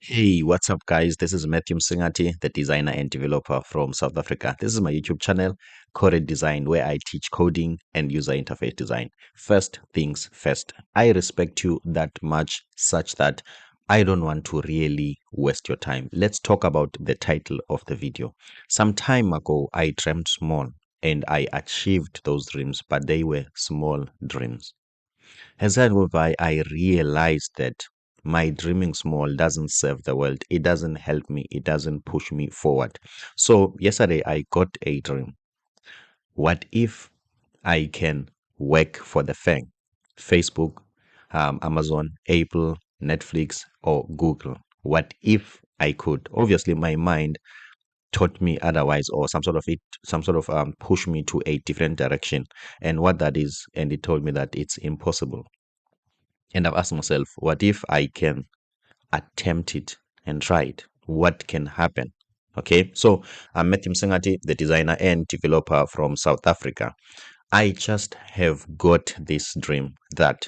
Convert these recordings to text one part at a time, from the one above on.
Hey, what's up, guys? This is Matthew Msingati, the designer and developer from South Africa. This is my YouTube channel, Coded Design, where I teach coding and user interface design. First things first, I respect you that much, such that I don't want to really waste your time. Let's talk about the title of the video. Some time ago, I dreamed small and I achieved those dreams, but they were small dreams. As I went by, I realized that my dreaming small doesn't serve the world. It doesn't help me. It doesn't push me forward. So yesterday I got a dream. What if I can work for the FANG, Facebook, Amazon, Apple, Netflix, or Google? What if I could? Obviously, my mind taught me otherwise, or some sort of push me to a different direction. And what that is, and it told me that it's impossible. And I've asked myself, what if I can attempt it and try it? What can happen? Okay, so I'm Matthew Msengati, the designer and developer from South Africa. I just have got this dream that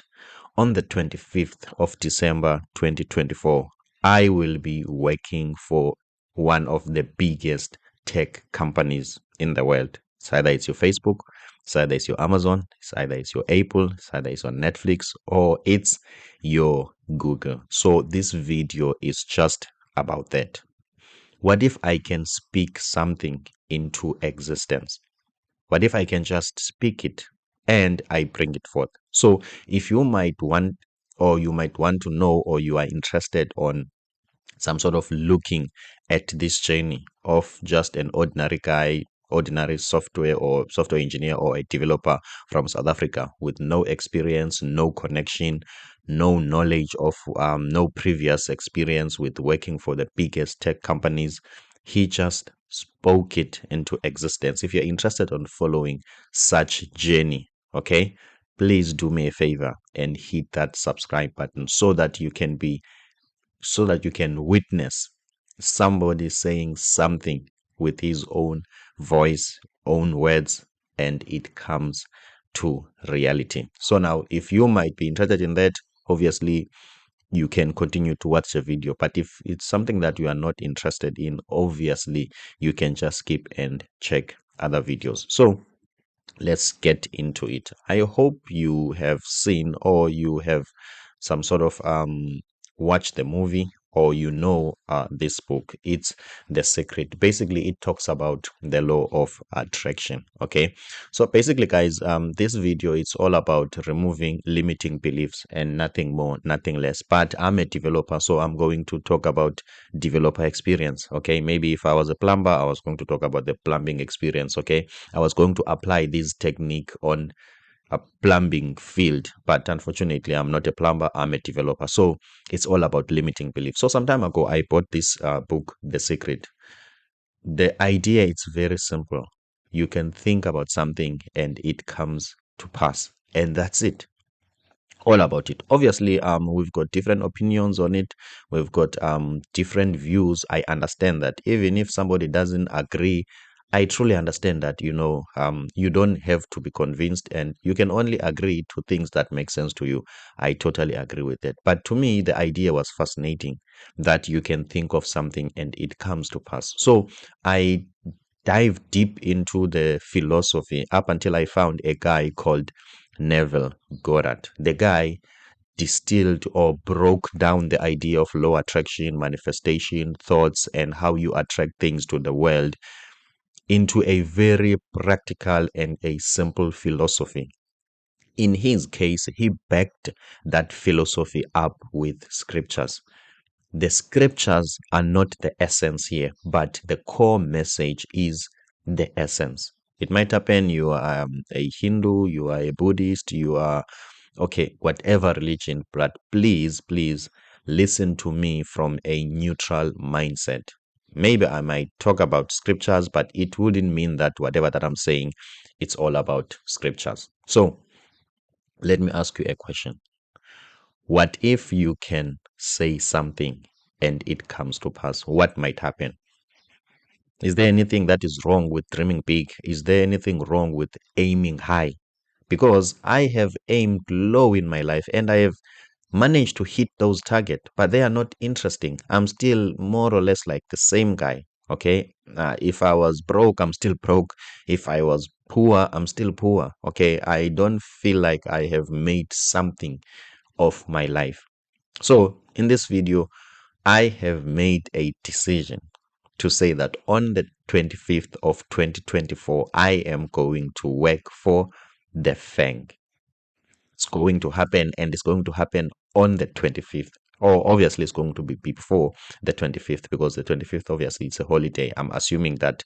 on the 25th of December 2024, I will be working for one of the biggest tech companies in the world. It's either it's your Facebook, it's either it's your Amazon, it's either it's your Apple, it's either it's on Netflix, or it's your Google. So this video is just about that. What if I can speak something into existence? What if I can just speak it and I bring it forth? So if you might want, or you might want to know, or you are interested on some sort of looking at this journey of just an ordinary guy, ordinary software or software engineer or a developer from South Africa with no experience, no connection, no knowledge of, no previous experience with working for the biggest tech companies. He just spoke it into existence. If you're interested on following such journey, okay, please do me a favor and hit that subscribe button so that you can witness somebody saying something with his own voice, own words, and it comes to reality. So now, if you might be interested in that, obviously you can continue to watch the video. But if it's something that you are not interested in, obviously you can just skip and check other videos. So let's get into it. I hope you have seen, or you have some sort of watched the movie, or this book. It's The Secret. Basically it talks about the law of attraction. Okay, so basically, guys, this video is all about removing limiting beliefs and nothing more, nothing less. But I'm a developer, so I'm going to talk about developer experience. Okay, maybe if I was a plumber, I was going to talk about the plumbing experience. Okay, I was going to apply this technique on a plumbing field, but unfortunately I'm not a plumber, I'm a developer. So it's all about limiting beliefs. So some time ago I bought this book, The Secret. The idea is very simple. You can think about something and it comes to pass, and that's it. All about it. Obviously, we've got different opinions on it. We've got different views. I understand that. Even if somebody doesn't agree, I truly understand that. You don't have to be convinced, and you can only agree to things that make sense to you. I totally agree with that. But to me, the idea was fascinating, that you can think of something and it comes to pass. So I dive deep into the philosophy up until I found a guy called Neville Goddard. The guy distilled or broke down the idea of law attraction, manifestation, thoughts, and how you attract things to the world into a very practical and a simple philosophy. In his case, he backed that philosophy up with scriptures. The scriptures are not the essence here, but the core message is the essence. It might happen you are a Hindu, you are a Buddhist, you are, okay, whatever religion, but please listen to me from a neutral mindset. Maybe I might talk about scriptures, but it wouldn't mean that whatever that I'm saying, it's all about scriptures. So let me ask you a question. What if you can say something and it comes to pass? What might happen? Is there anything that is wrong with dreaming big? Is there anything wrong with aiming high? Because I have aimed low in my life and I have manage to hit those target, but they are not interesting. I'm still more or less like the same guy. Okay, if I was broke, I'm still broke. If I was poor, I'm still poor. Okay, I don't feel like I have made something of my life. So in this video, I have made a decision to say that on the 25th of 2024, I am going to work for the FANG. It's going to happen, and it's going to happen on the 25th. Or obviously, it's going to be before the 25th, because the 25th, obviously, it's a holiday. I'm assuming that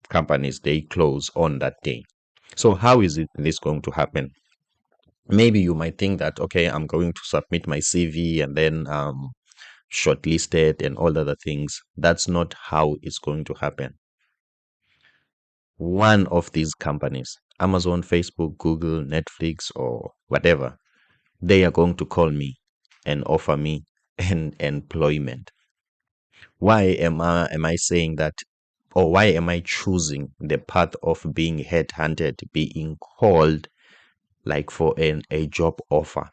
companies, they close on that day. So how is this going to happen? Maybe you might think that, okay, I'm going to submit my CV and then shortlisted and all other things. That's not how it's going to happen. One of these companies, Amazon, Facebook, Google, Netflix, or whatever, they are going to call me and offer me an employment. Why am I saying that, or why am I choosing the path of being headhunted, being called like for a job offer?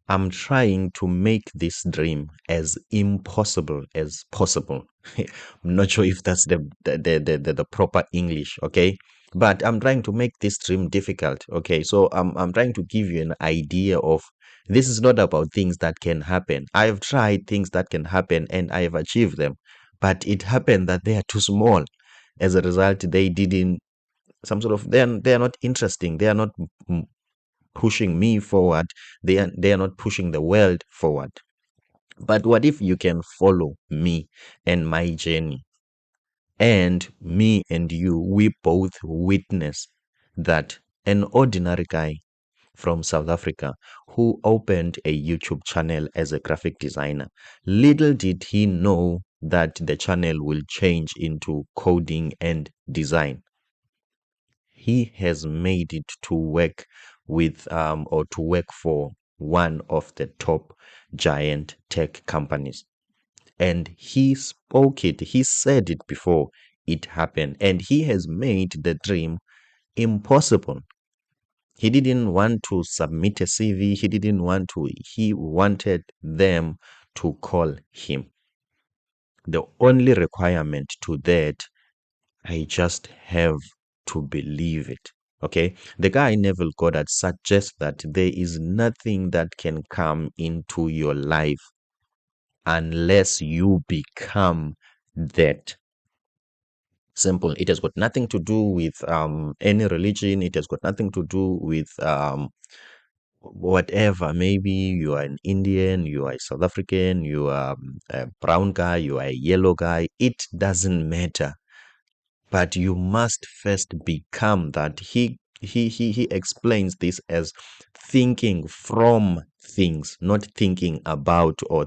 I'm trying to make this dream as impossible as possible. I'm not sure if that's the proper English, okay? But I'm trying to make this dream difficult, okay? So I'm trying to give you an idea of, this is not about things that can happen. I've tried things that can happen and I have achieved them, but it happened that they are too small. As a result, they didn't, some sort of, they're not interesting. They are not pushing me forward. They are not pushing the world forward. But what if you can follow me and my journey, and me and you, we both witness that an ordinary guy from South Africa who opened a YouTube channel as a graphic designer, little did he know that the channel will change into coding and design. He has made it to work with or to work for one of the top giant tech companies. And he spoke it, he said it before it happened, and he has made the dream impossible. He didn't want to submit a CV, he wanted them to call him. The only requirement to that, I just have to believe it. Okay. The guy Neville Goddard suggests that there is nothing that can come into your life unless you become that. Simple. It has got nothing to do with any religion. It has got nothing to do with whatever. Maybe you are an Indian, you are a South African, you are a brown guy, you are a yellow guy. It doesn't matter. But you must first become that. He explains this as thinking from things, not thinking about or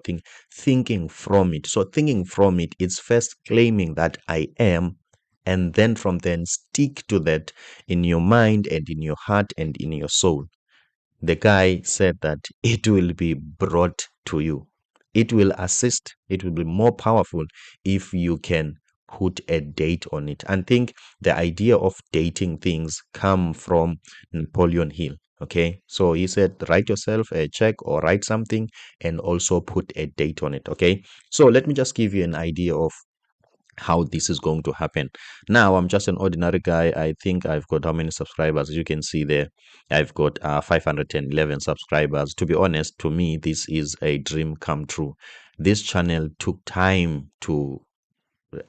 thinking from it. So thinking from it is first claiming that I am, and then from then stick to that in your mind and in your heart and in your soul. The guy said that it will be brought to you. It will assist, it will be more powerful if you can put a date on it. And think the idea of dating things come from Napoleon Hill. Okay, so he said, write yourself a check or write something and also put a date on it. Okay, so let me just give you an idea of how this is going to happen. Now, I'm just an ordinary guy. I think I've got how many subscribers? As you can see there, I've got 511 subscribers. To be honest, to me, this is a dream come true. This channel took time to,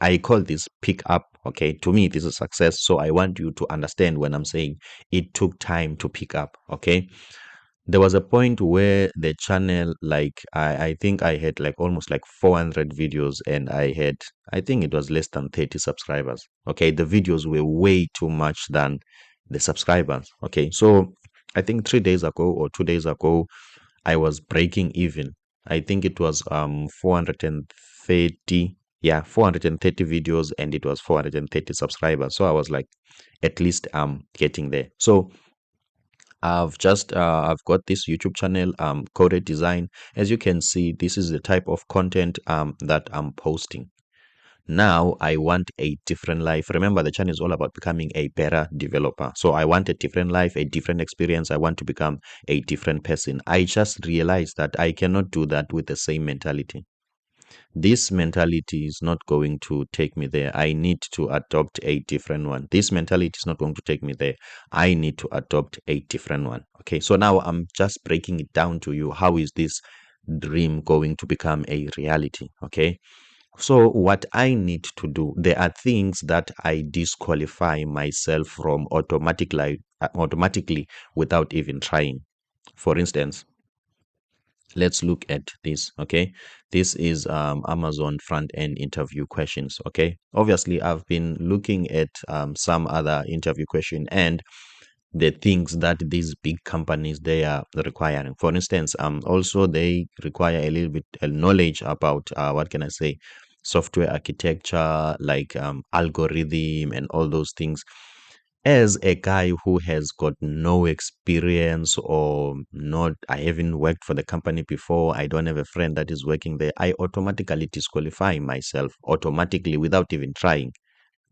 I call this pick up. Okay, to me, this is success. So I want you to understand when I'm saying it took time to pick up. Okay, there was a point where the channel, like I think I had like almost like 400 videos, and I think it was less than 30 subscribers. Okay, the videos were way too much than the subscribers. Okay, so I think 3 days ago or 2 days ago, I was breaking even. I think it was 430, yeah, 430 videos, and it was 430 subscribers. So I was like, at least getting there. So I've got this YouTube channel, Coded Design. As you can see, this is the type of content that I'm posting. Now I want a different life. Remember, the channel is all about becoming a better developer. So I want a different life, a different experience. I want to become a different person. I just realized that I cannot do that with the same mentality. This mentality is not going to take me there. I need to adopt a different one. This mentality is not going to take me there. I need to adopt a different one. Okay, so now I'm just breaking it down to you. How is this dream going to become a reality? Okay, so what I need to do, there are things that I disqualify myself from automatically without even trying. For instance, let's look at this. Okay, this is Amazon front end interview questions. Okay, obviously I've been looking at some other interview question and the things that these big companies they are requiring. For instance, also they require a little bit knowledge about what can I say, software architecture, like algorithm and all those things. As a guy who has got no experience or not, I haven't worked for the company before, I don't have a friend that is working there, I automatically disqualify myself automatically without even trying,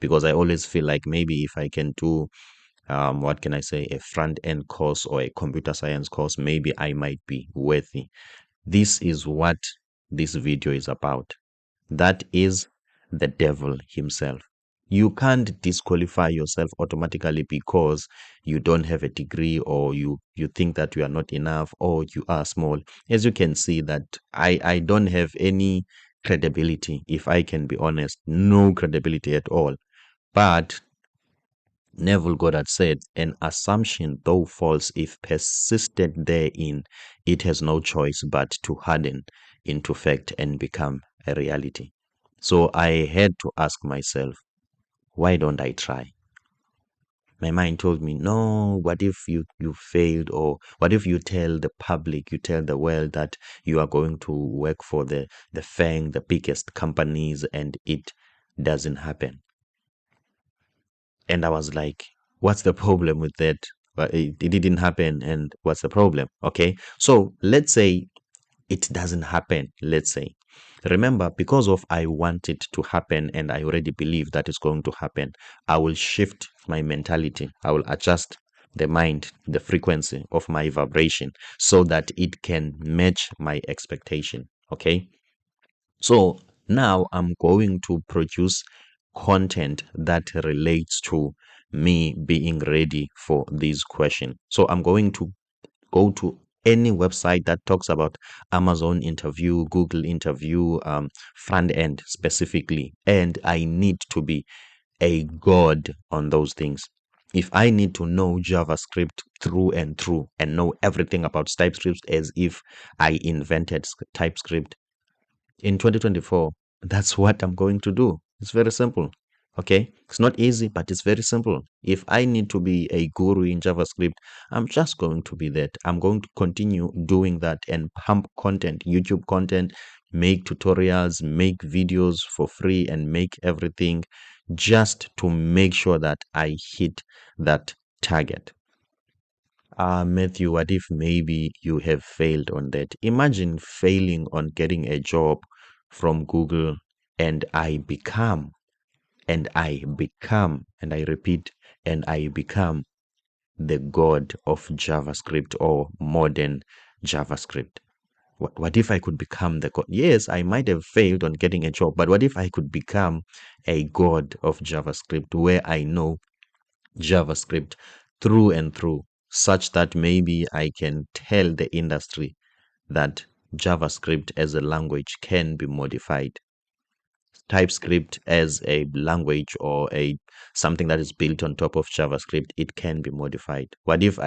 because I always feel like maybe if I can do what can I say, a front end course or a computer science course, maybe I might be worthy. This is what this video is about. That is the devil himself. You can't disqualify yourself automatically because you don't have a degree, or you think that you are not enough, or you are small. As you can see that I don't have any credibility, if I can be honest, no credibility at all. But Neville Goddard said, an assumption, though false, if persisted therein, it has no choice but to harden into fact and become a reality. So I had to ask myself, why don't I try? My mind told me, no, what if you failed? Or what if you tell the public, you tell the world that you are going to work for the FANG, the biggest companies, and it doesn't happen? And I was like, what's the problem with that? But it didn't happen. And what's the problem? Okay. So let's say it doesn't happen. Let's say, remember, because of I want it to happen and I already believe that it's going to happen, I will shift my mentality. I will adjust the mind, the frequency of my vibration so that it can match my expectation. Okay. So now I'm going to produce content that relates to me being ready for this question. So I'm going to go to any website that talks about Amazon interview, Google interview, front end specifically, and I need to be a god on those things. If I need to know JavaScript through and through and know everything about TypeScript as if I invented TypeScript in 2024, that's what I'm going to do. It's very simple. Okay, it's not easy, but it's very simple. If I need to be a guru in JavaScript, I'm just going to be that. I'm going to continue doing that and pump content, YouTube content, make tutorials, make videos for free, and make everything just to make sure that I hit that target. Matthew, what if maybe you have failed on that? Imagine failing on getting a job from Google, and and I repeat, and I become the god of JavaScript or modern JavaScript. What if I could become the god? Yes, I might have failed on getting a job, but what if I could become a god of JavaScript where I know JavaScript through and through, such that maybe I can tell the industry that JavaScript as a language can be modified. TypeScript as a language or a something that is built on top of JavaScript, it can be modified. What if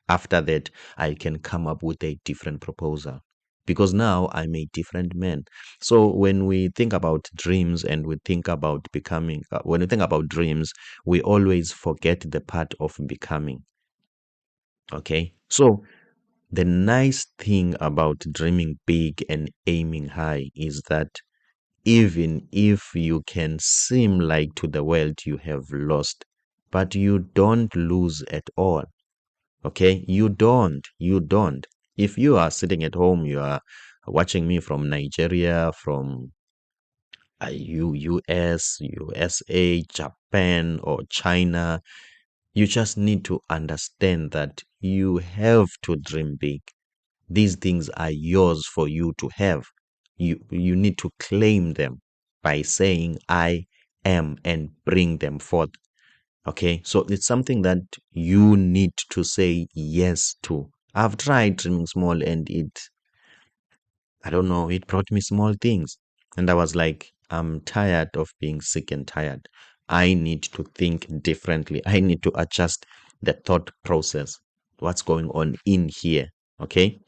after that I can come up with a different proposal? Because now I'm a different man. So when we think about dreams and we think about becoming, when we think about dreams, we always forget the part of becoming. Okay. So the nice thing about dreaming big and aiming high is that even if you can seem like to the world you have lost, but you don't lose at all. Okay, you don't. If you are sitting at home, you are watching me from Nigeria, from US, USA, Japan, or China. You just need to understand that you have to dream big. These things are yours for you to have. You need to claim them by saying I am and bring them forth. Okay, so it's something that you need to say yes to. I've tried dreaming small and I don't know, it brought me small things. And I was like, I'm tired of being sick and tired. I need to think differently. I need to adjust the thought process. What's going on in here? Okay.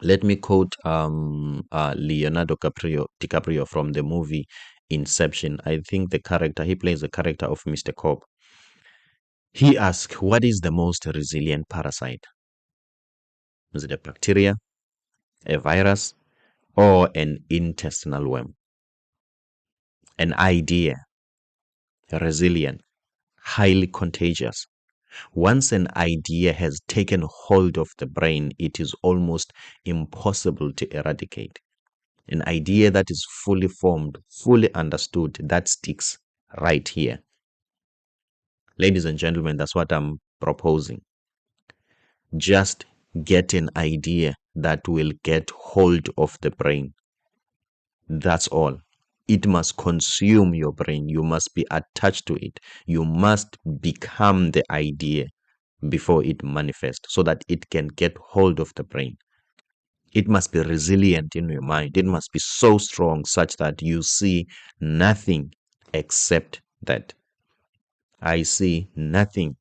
Let me quote Leonardo DiCaprio from the movie Inception. I think the character he plays the character of Mr. Cobb. He asks, "What is the most resilient parasite? Is it a bacteria, a virus, or an intestinal worm?" An idea, resilient, highly contagious. Once an idea has taken hold of the brain, it is almost impossible to eradicate. An idea that is fully formed, fully understood, that sticks right here. Ladies and gentlemen, that's what I'm proposing. Just get an idea that will get hold of the brain. That's all. It must consume your brain. You must be attached to it. You must become the idea before it manifests so that it can get hold of the brain. It must be resilient in your mind. It must be so strong such that you see nothing except that. I see nothing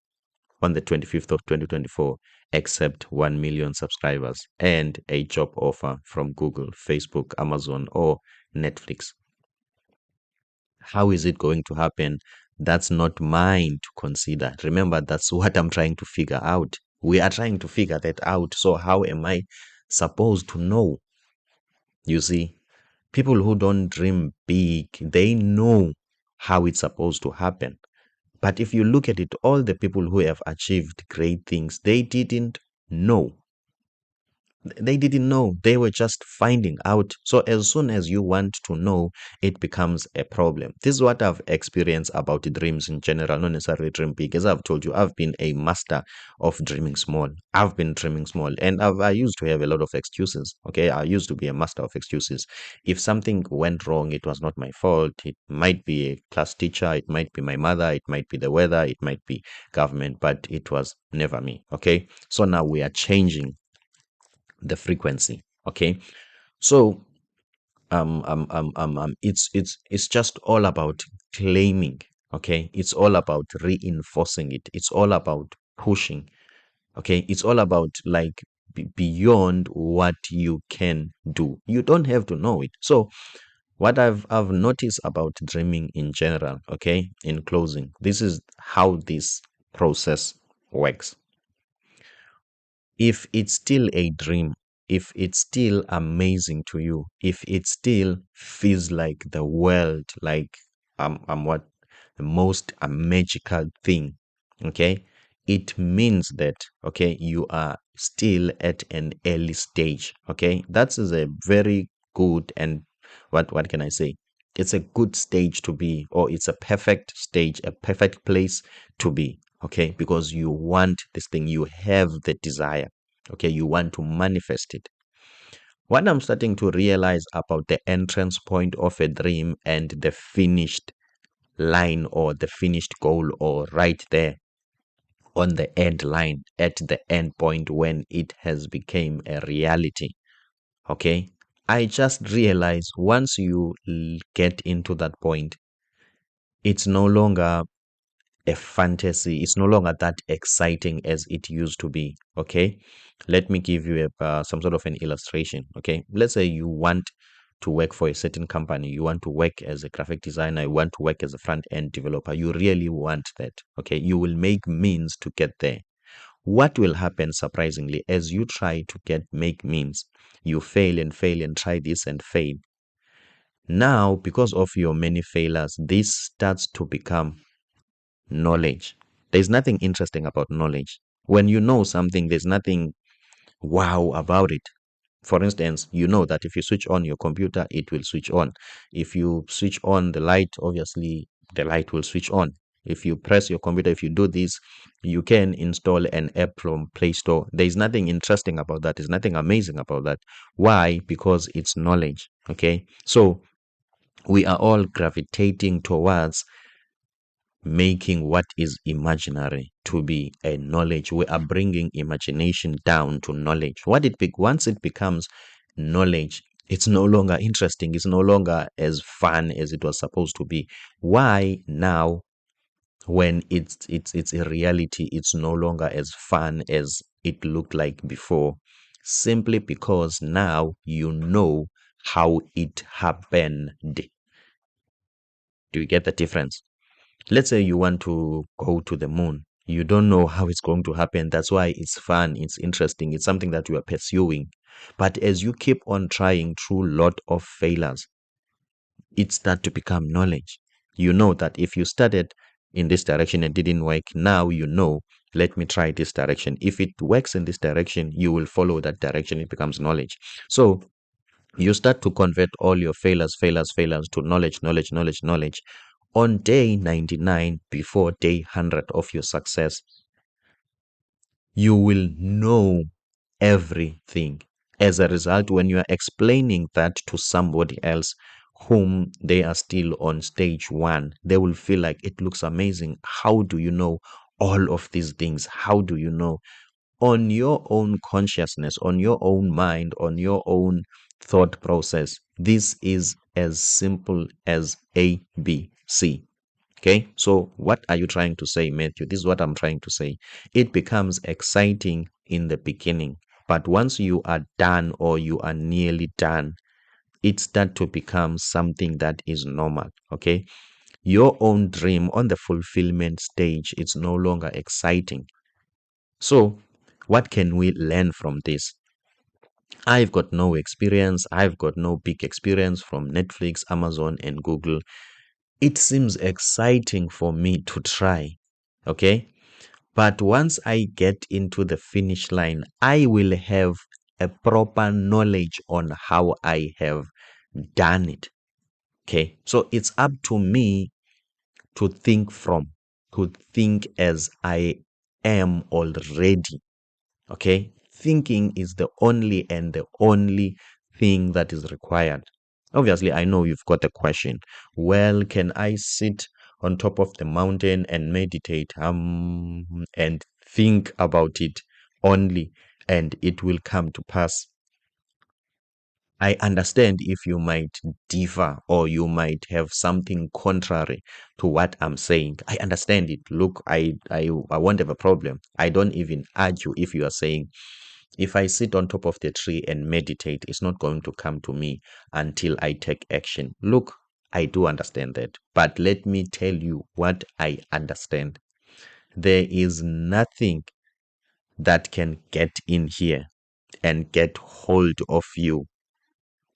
on the 25th of 2024 except 1 million subscribers and a job offer from Google, Facebook, Amazon, or Netflix. How is it going to happen? That's not mine to consider. Remember, that's what I'm trying to figure out. We are trying to figure that out. So, how am I supposed to know? You see, people who don't dream big, they know how it's supposed to happen. But if you look at it, all the people who have achieved great things, they didn't know. They didn't know. They were just finding out. So as soon as you want to know, it becomes a problem. This is what I've experienced about dreams in general, not necessarily dream big. As I've told you, I've been a master of dreaming small. I've been dreaming small, and I used to have a lot of excuses. Okay, I used to be a master of excuses. If something went wrong, it was not my fault. It might be a class teacher, it might be my mother, it might be the weather, it might be government, but it was never me. Okay, so now we are changing the frequency. Okay, so it's just all about claiming. Okay, it's all about reinforcing it. It's all about pushing. Okay, it's all about like beyond what you can do. You don't have to know it. So what I've noticed about dreaming in general, okay, in closing, this is how this process works. If it's still a dream, if it's still amazing to you, if it still feels like the world, like I'm what the most magical thing, okay, it means that okay, you are still at an early stage. Okay, that is a very good and what can I say? It's a good stage to be, or it's a perfect stage, a perfect place to be. Okay, because you want this thing, you have the desire. Okay, you want to manifest it. What I'm starting to realize about the entrance point of a dream and the finished line or the finished goal, or right there on the end line at the end point when it has become a reality. Okay, I just realized once you get into that point, it's no longer a fantasy. It's no longer that exciting as it used to be. Okay, let me give you some sort of an illustration. Okay, let's say you want to work for a certain company, you want to work as a graphic designer, you want to work as a front end developer, you really want that. Okay, you will make means to get there. What will happen surprisingly as you try to make means, you fail and fail and try this and fail. Now because of your many failures, this starts to become knowledge. There's nothing interesting about knowledge. When you know something, there's nothing wow about it. For instance, you know that if you switch on your computer, it will switch on. If you switch on the light, obviously the light will switch on. If you press your computer, if you do this, you can install an app from Play Store. There is nothing interesting about that. There's nothing amazing about that. Why? Because it's knowledge. Okay. So we are all gravitating towards making what is imaginary to be a knowledge. We are bringing imagination down to knowledge. Once it becomes knowledge, it's no longer interesting. It's no longer as fun as it was supposed to be. Why now, when it's a reality, it's no longer as fun as it looked like before? Simply because now you know how it happened. Do you get the difference? Let's say you want to go to the moon. You don't know how it's going to happen. That's why it's fun, it's interesting, it's something that you are pursuing. But as you keep on trying through lot of failures, it starts to become knowledge. You know that if you started in this direction and didn't work, now you know, let me try this direction. If it works in this direction, you will follow that direction. It becomes knowledge. So you start to convert all your failures to knowledge. On day 99, before day 100 of your success, you will know everything. As a result, when you are explaining that to somebody else whom they are still on stage one, they will feel like it looks amazing. How do you know all of these things? How do you know? On your own consciousness, on your own mind, on your own thought process. This is as simple as A, B, C. Okay, so what are you trying to say, Matthew? This is what I'm trying to say. It becomes exciting in the beginning, but once you are done or you are nearly done, it starts to become something that is normal. Okay, your own dream on the fulfillment stage, it's no longer exciting. So what can we learn from this? I've got no experience. I've got no big experience from Netflix, Amazon, and Google. It seems exciting for me to try. Okay. But once I get into the finish line, I will have a proper knowledge on how I have done it. Okay. So it's up to me to think as I am already. Okay. Thinking is the only thing that is required. Obviously, I know you've got a question. Well, can I sit on top of the mountain and meditate and think about it only and it will come to pass? I understand if you might differ or you might have something contrary to what I'm saying. I understand it. Look, I won't have a problem. I don't even argue if you are saying if I sit on top of the tree and meditate, it's not going to come to me until I take action. Look, I do understand that. But let me tell you what I understand. There is nothing that can get in here and get hold of you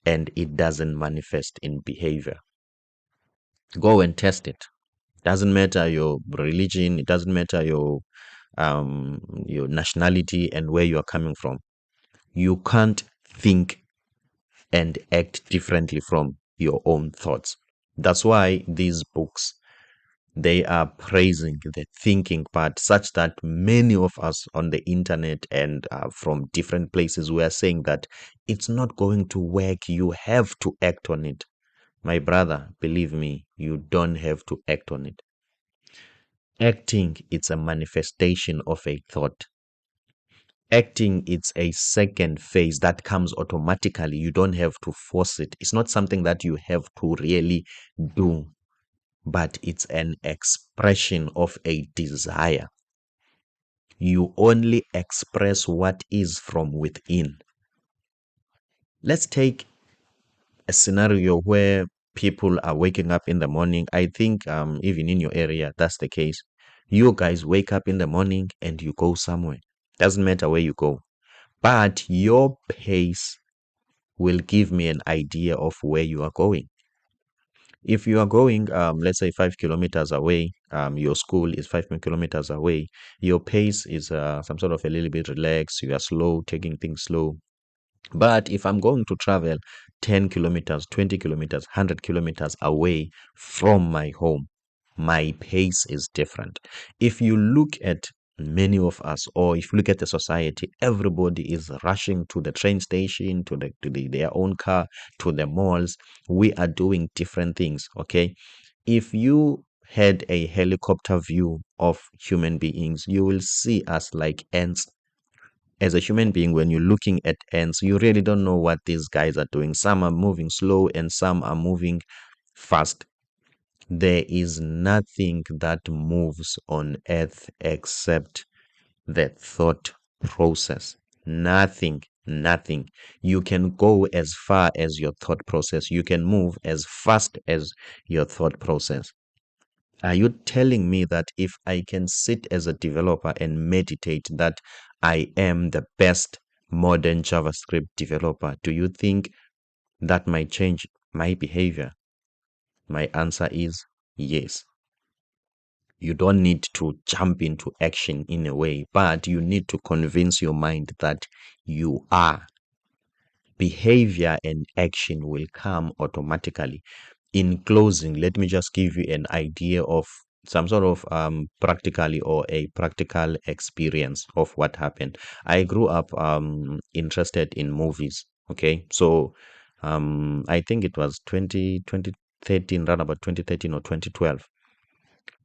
and it doesn't manifest in behavior. Go and test it. Doesn't matter your religion, it doesn't matter your nationality and where you are coming from. You can't think and act differently from your own thoughts. That's why these books, they are praising the thinking part such that many of us on the internet and from different places, we are saying that it's not going to work. You have to act on it. My brother, believe me, you don't have to act on it. Acting, it's a manifestation of a thought. Acting, it's a second phase that comes automatically. You don't have to force it. It's not something that you have to really do, but it's an expression of a desire. You only express what is from within. Let's take a scenario where people are waking up in the morning. I think even in your area, that's the case. You guys wake up in the morning and you go somewhere. Doesn't matter where you go. But your pace will give me an idea of where you are going. If you are going, let's say 5 kilometers away, your school is 5 kilometers away, your pace is some sort of a little bit relaxed, you are slow, taking things slow. But if I'm going to travel 10 kilometers, 20 kilometers, 100 kilometers away from my home, my pace is different. If you look at many of us, or if you look at the society, everybody is rushing to the train station, their own car, to the malls. We are doing different things, okay? If you had a helicopter view of human beings, you will see us like ants. As a human being, when you're looking at ants, you really don't know what these guys are doing. Some are moving slow and some are moving fast. There is nothing that moves on earth except the thought process. Nothing, nothing. You can go as far as your thought process. You can move as fast as your thought process. Are you telling me that if I can sit as a developer and meditate that I am the best modern JavaScript developer, do you think that might change my behavior? My answer is yes. You don't need to jump into action in a way, but you need to convince your mind that you are. Behavior and action will come automatically. In closing, let me just give you an idea of some sort of practically or a practical experience of what happened. I grew up interested in movies. Okay, so I think it was 2013, around about 2013 or 2012.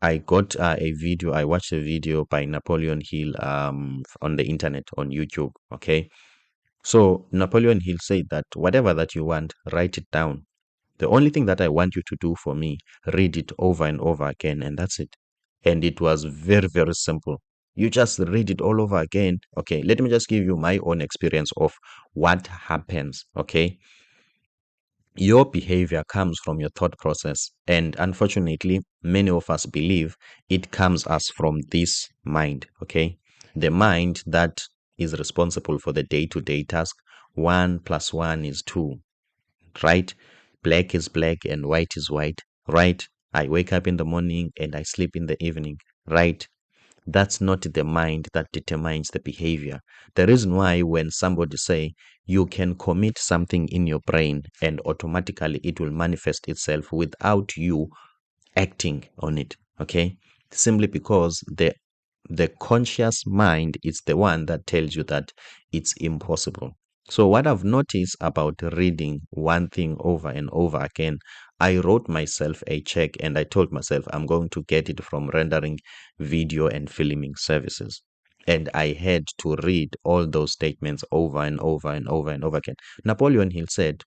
I got a video. I watched a video by Napoleon Hill on the internet on YouTube. Okay, so Napoleon Hill said that whatever that you want, write it down. The only thing that I want you to do for me, read it over and over again, and that's it. And it was very, very simple. You just read it all over again. Okay, let me just give you my own experience of what happens. Okay, your behavior comes from your thought process. And unfortunately, many of us believe it comes us from this mind. Okay, the mind that is responsible for the day-to-day task. 1 + 1 is 2, right? Black is black and white is white, right? I wake up in the morning and I sleep in the evening, right? That's not the mind that determines the behavior. The reason why when somebody say you can commit something in your brain and automatically it will manifest itself without you acting on it, okay? Simply because the conscious mind is the one that tells you that it's impossible. So what I've noticed about reading one thing over and over again, I wrote myself a check and I told myself I'm going to get it from rendering video and filming services. And I had to read all those statements over and over and over and over again. Napoleon Hill said,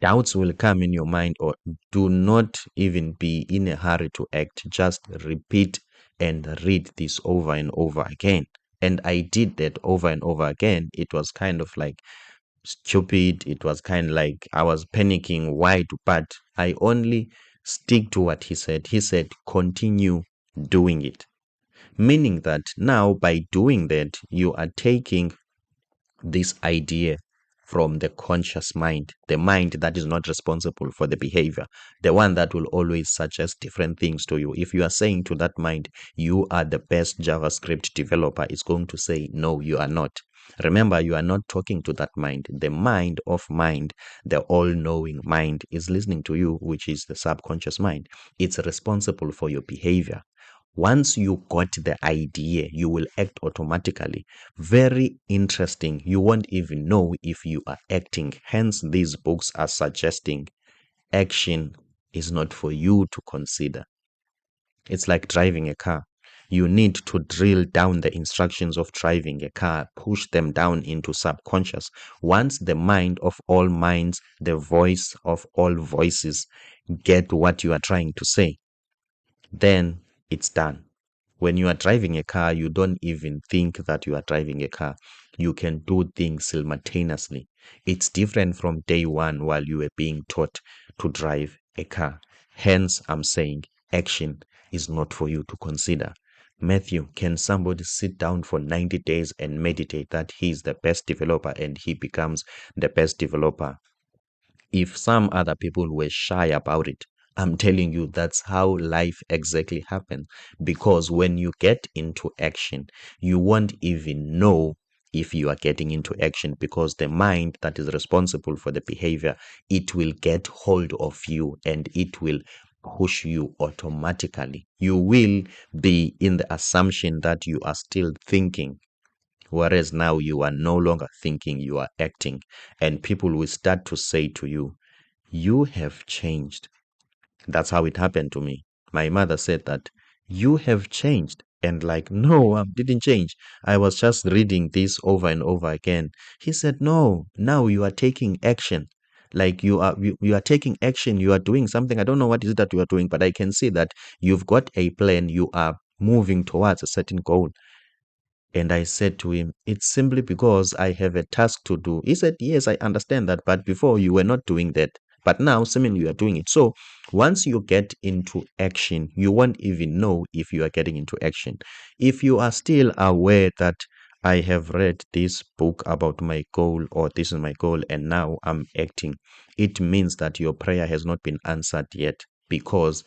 doubts will come in your mind, or do not even be in a hurry to act. Just repeat and read this over and over again. And I did that over and over again. It was kind of like stupid. It was kind of like I was panicking. Why? But I only stick to what he said. He said, continue doing it. Meaning that now by doing that, you are taking this idea from the conscious mind, the mind that is not responsible for the behavior, the one that will always suggest different things to you. If you are saying to that mind, you are the best JavaScript developer, it's going to say, no, you are not. Remember, you are not talking to that mind. The mind of mind, the all knowing mind, is listening to you, which is the subconscious mind. It's responsible for your behavior. Once you got the idea, you will act automatically. Very interesting. You won't even know if you are acting. Hence, these books are suggesting action is not for you to consider. It's like driving a car. You need to drill down the instructions of driving a car, push them down into subconscious. Once the mind of all minds, the voice of all voices get what you are trying to say, then it's done. When you are driving a car, you don't even think that you are driving a car. You can do things simultaneously. It's different from day one while you were being taught to drive a car. Hence, I'm saying action is not for you to consider. Matthew, can somebody sit down for 90 days and meditate that he is the best developer and he becomes the best developer? If some other people were shy about it, I'm telling you, that's how life exactly happens. Because when you get into action, you won't even know if you are getting into action, because the mind that is responsible for the behavior, it will get hold of you and it will push you automatically. You will be in the assumption that you are still thinking, whereas now you are no longer thinking, you are acting. And people will start to say to you, you have changed. That's how it happened to me. My mother said that, you have changed. And like, no, I didn't change. I was just reading this over and over again. He said, no, now you are taking action. Like you are taking action, you are doing something. I don't know what is it that you are doing, but I can see that you've got a plan, you are moving towards a certain goal. And I said to him, it's simply because I have a task to do. He said, yes, I understand that, but before you were not doing that. But now, seemingly, you are doing it. So once you get into action, you won't even know if you are getting into action. If you are still aware that I have read this book about my goal, or this is my goal, and now I'm acting, it means that your prayer has not been answered yet, because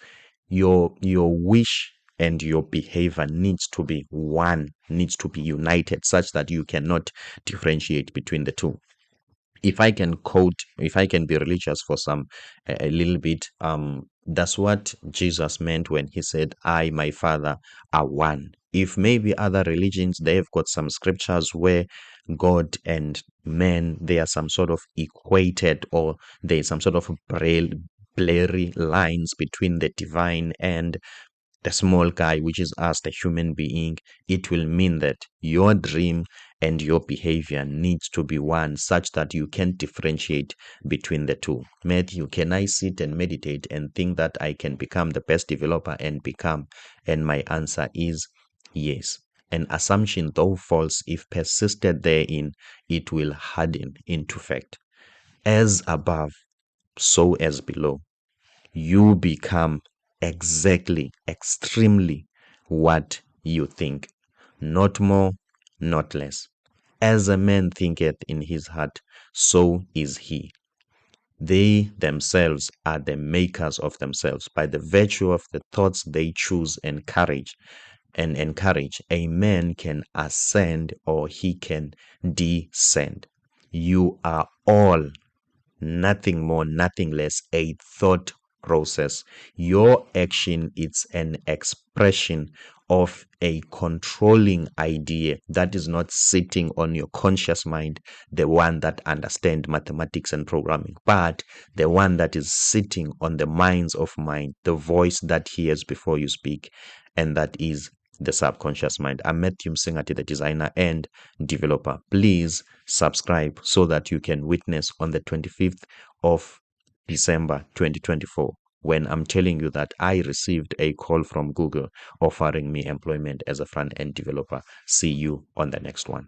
your wish and your behavior needs to be one, needs to be united, such that you cannot differentiate between the two. If I can quote, if I can be religious for a little bit, that's what Jesus meant when he said, I, my Father are one. If maybe other religions, they've got some scriptures where God and man, they are some sort of equated, or there's some sort of blurry lines between the divine and the small guy, which is us, the human being. It will mean that your dream and your behavior needs to be one, such that you can differentiate between the two. Matthew, can I sit and meditate and think that I can become the best developer and become? And my answer is yes. An assumption, though false, if persisted therein, it will harden into fact. As above, so as below. You become exactly, extremely what you think, not more, not less. As a man thinketh in his heart, so is he. They themselves are the makers of themselves. By the virtue of the thoughts they choose and encourage, a man can ascend or he can descend. You are all nothing more, nothing less, a thought process. Your action is an expression of a controlling idea that is not sitting on your conscious mind, the one that understands mathematics and programming, but the one that is sitting on the minds of mind, the voice that hears before you speak, and that is the subconscious mind. I'm Matthew Msingati, the designer and developer. Please subscribe so that you can witness on the 25th of December 2024 when I'm telling you that I received a call from Google offering me employment as a front-end developer. See you on the next one.